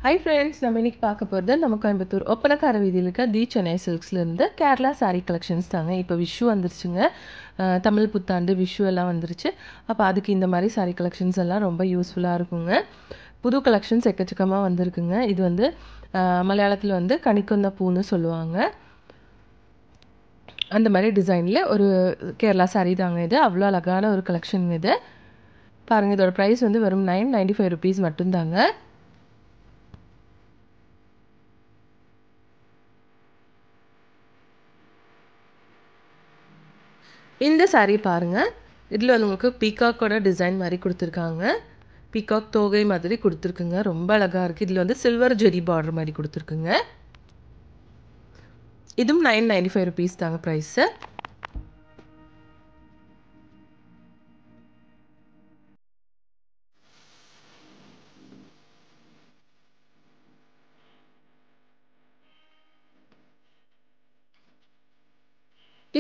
Hi friends, நம்ம இன்னைக்கு பார்க்க போகிறது நம்ம கோயம்புத்தூர் ஒப்பனக்கார வீதியில் இருக்க தி சென்னை சில்க்ஸ்லேருந்து கேரளா சாரீ கலெக்ஷன்ஸ் தாங்க. இப்போ விஷு வந்துருச்சுங்க, தமிழ் புத்தாண்டு விஷு எல்லாம் வந்துருச்சு. அப்போ அதுக்கு இந்த மாதிரி சாரீ கலெக்ஷன்ஸ் எல்லாம் ரொம்ப யூஸ்ஃபுல்லாக இருக்குங்க. புது கலெக்ஷன்ஸ் எக்கச்சக்கமாக வந்திருக்குங்க. இது வந்து மலையாளத்தில் வந்து கனிக்கொந்த பூன்னு சொல்லுவாங்க. அந்த மாதிரி டிசைனில் ஒரு கேரளா சாரீ தாங்க இது. அவ்வளோ அழகான ஒரு கலெக்ஷன் இது. பாருங்கள், இதோட ப்ரைஸ் வந்து வெறும் 995 rupees மட்டும்தாங்க. இந்த சாரீ பாருங்கள், இதில் வந்து உங்களுக்கு பீகாக்கோட டிசைன் மாதிரி கொடுத்துருக்காங்க. பீகாக் தோகை மாதிரி கொடுத்துருக்குங்க, ரொம்ப அழகாக இருக்குது. இதில் வந்து சில்வர் ஜெரி பார்டர் மாதிரி கொடுத்துருக்குங்க. இதுவும் 995 rupees தாங்க ப்ரைஸு.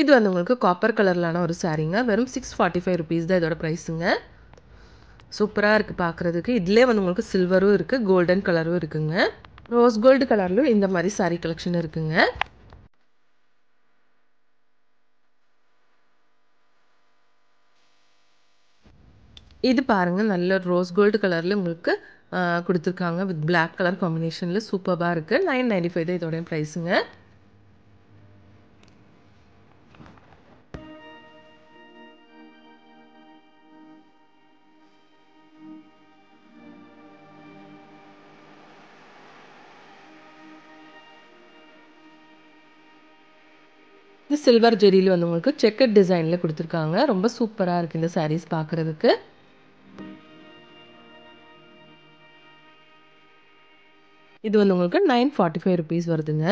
இது வந்து உங்களுக்கு காப்பர் கலர்லான ஒரு சாரீங்க. வெறும் 645 rupees தான் இதோட ப்ரைஸுங்க. சூப்பராக இருக்குது பார்க்குறதுக்கு. இதிலே வந்து உங்களுக்கு சில்வரும் இருக்குது, கோல்டன் கலரும் இருக்குங்க. ரோஸ் கோல்டு கலர்லையும் இந்த மாதிரி சாரீ கலெக்ஷன் இருக்குங்க. இது பாருங்கள், நல்ல ரோஸ் கோல்டு கலரில் உங்களுக்கு கொடுத்துருக்காங்க. வித் பிளாக் கலர் காம்பினேஷனில் சூப்பராக இருக்குது. 995 தான் இதோடைய ப்ரைஸுங்க. இது சில்வர் ஜெரியில் வந்து உங்களுக்கு செக்கட் டிசைனில் கொடுத்துருக்காங்க. ரொம்ப சூப்பராக இருக்குது இந்த சாரீஸ் பார்க்குறதுக்கு. இது வந்து உங்களுக்கு 945 rupees வருதுங்க.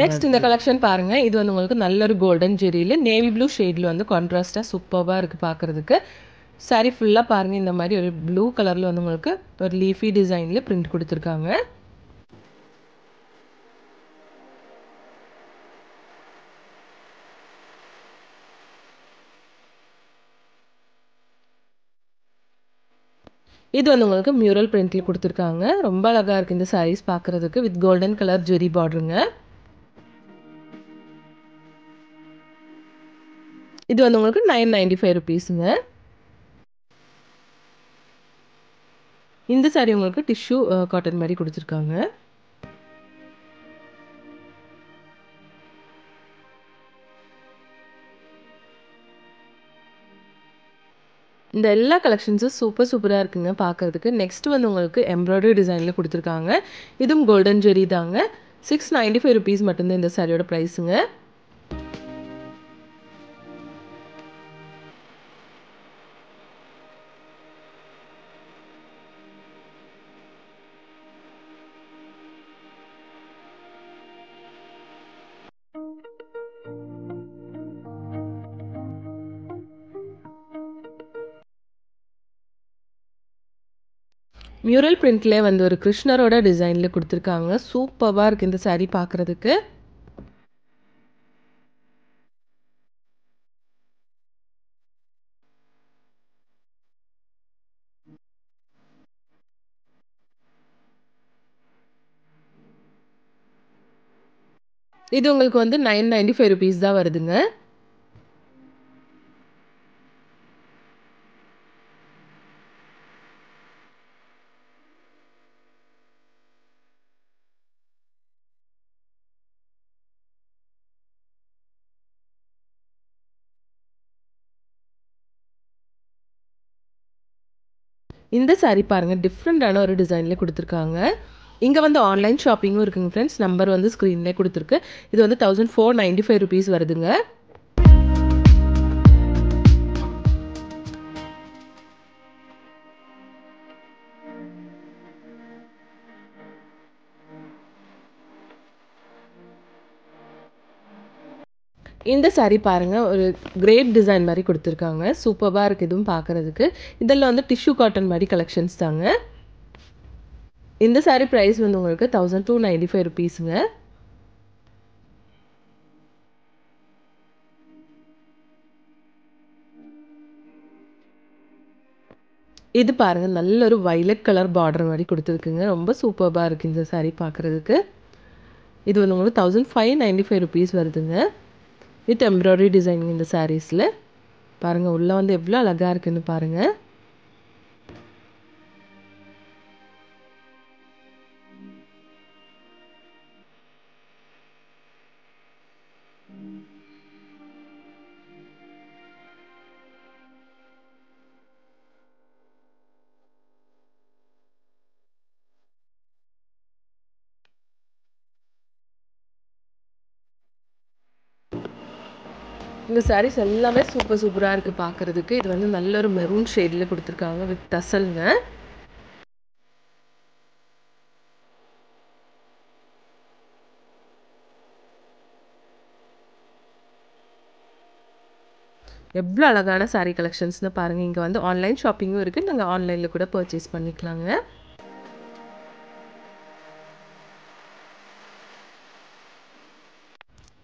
நெக்ஸ்ட் இந்த கலெக்ஷன் பாருங்க. இது வந்து உங்களுக்கு நல்ல ஒரு கோல்டன் ஜெரியில் நேவி ப்ளூ ஷேடில் வந்து கான்ட்ராஸ்டாக சூப்பராக இருக்குது பார்க்குறதுக்கு. சாரீ ஃபுல்லாக பாருங்கள், இந்த மாதிரி ஒரு ப்ளூ கலரில் வந்து உங்களுக்கு ஒரு லீஃபி டிசைனில் பிரிண்ட் கொடுத்துருக்காங்க. இது வந்து உங்களுக்கு மியூரல் பிரிண்டில் கொடுத்துருக்காங்க. ரொம்ப அழகாக இருக்குது இந்த சாரீஸ் பார்க்குறதுக்கு. வித் கோல்டன் கலர் ஜெரி பார்டருங்க. இது வந்து உங்களுக்கு 995 rupeesங்க. இந்த சாரீ உங்களுக்கு டிஷ்யூ காட்டன் மாதிரி கொடுத்துருக்காங்க. இந்த எல்லா கலெக்ஷன்ஸும் சூப்பராக இருக்குங்க பார்க்குறதுக்கு. நெக்ஸ்ட் வந்து உங்களுக்கு எம்ப்ராய்டரி டிசைனில் கொடுத்துருக்காங்க. இதுவும் கோல்டன் ஜெரி தாங்க. 695 rupees மட்டும்தான் இந்த சாரியோட ப்ரைஸுங்க. மியூரல் பிரிண்ட்லேயே வந்து ஒரு கிருஷ்ணரோட டிசைனில் கொடுத்துருக்காங்க. சூப்பராக இருக்குது இந்த சாரீ பார்க்குறதுக்கு. இது உங்களுக்கு வந்து 995 rupees தான் வருதுங்க. இந்த சாரீ பாருங்கள், டிஃப்ரெண்ட்டான ஒரு டிசைனில் கொடுத்துருக்காங்க. இங்கே வந்து ஆன்லைன் ஷாப்பிங்கும் இருக்குங்க ஃப்ரெண்ட்ஸ். நம்பர் வந்து ஸ்க்ரீன்லேயே கொடுத்துருக்கு. இது வந்து 1495 rupees வருதுங்க. இந்த saree பாருங்கள், ஒரு கிரேப் டிசைன் மாதிரி கொடுத்துருக்காங்க. சூப்பராக இருக்குது இதுவும் பார்க்குறதுக்கு. இதெல்லாம் வந்து டிஷ்யூ காட்டன் மாதிரி கலெக்ஷன்ஸ் தாங்க. இந்த saree ப்ரைஸ் வந்து உங்களுக்கு 1295 rupeesங்க. இது பாருங்கள், நல்ல ஒரு வைலட் கலர் பார்டர் மாதிரி கொடுத்துருக்குங்க. ரொம்ப சூப்பராக இருக்குது இந்த saree பார்க்குறதுக்கு. இது வந்து உங்களுக்கு 1595 rupees வருதுங்க. வித் எம்ப்ராய்டரி டிசைன் இந்த சாரீஸில் பாருங்கள். உள்ளே வந்து எவ்வளோ அழகாக இருக்குன்னு பாருங்கள். இந்த சாரீஸ் எல்லாமே சூப்பராக இருக்குது பார்க்குறதுக்கு. இது வந்து நல்ல ஒரு மெரூன் ஷேடில் கொடுத்துருக்காங்க வித் டசல்ங்க. எவ்வளோ அழகான சாரீ கலெக்ஷன்ஸ்னு பாருங்கள். இங்கே வந்து ஆன்லைன் ஷாப்பிங்கும் இருக்குது. நாங்கள் ஆன்லைனில் கூட பர்ச்சேஸ் பண்ணிக்கலாங்க.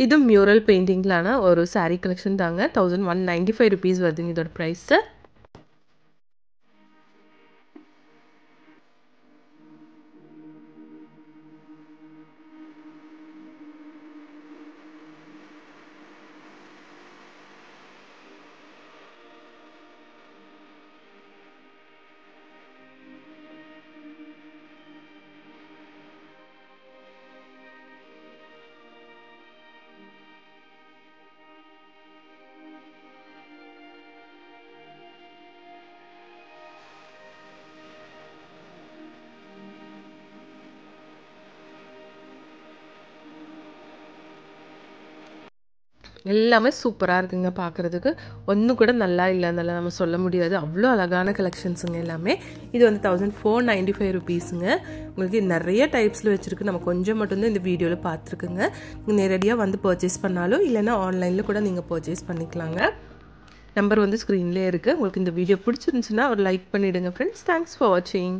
இது மியூரல் பெயிண்டிங்லான ஒரு சாரீ கலெக்ஷன் தாங்க. 1195 rupees வருதுங்க இதோட ப்ரைஸு. எல்லாமே சூப்பராக இருக்குங்க பார்க்குறதுக்கு. ஒன்று கூட நல்லா இல்லைன்னால நம்ம சொல்ல முடியாது. அவ்வளோ அழகான கலெக்ஷன்ஸுங்க எல்லாமே. இது வந்து 1495 rupeesங்க. உங்களுக்கு நிறைய டைப்ஸில் வச்சுருக்கு. நம்ம கொஞ்சம் மட்டும்தான் இந்த வீடியோவில் பார்த்துருக்குங்க. நீங்கள் நேரடியாக வந்து பர்ச்சேஸ் பண்ணாலும் இல்லைன்னா ஆன்லைனில் கூட நீங்கள் பர்ச்சேஸ் பண்ணிக்கலாங்க. நம்பர் வந்து ஸ்க்ரீன்லேயே இருக்குது. உங்களுக்கு இந்த வீடியோ பிடிச்சிருந்துச்சுன்னா ஒரு லைக் பண்ணிவிடுங்க ஃப்ரெண்ட்ஸ். தேங்க்ஸ் ஃபார் வாட்சிங்.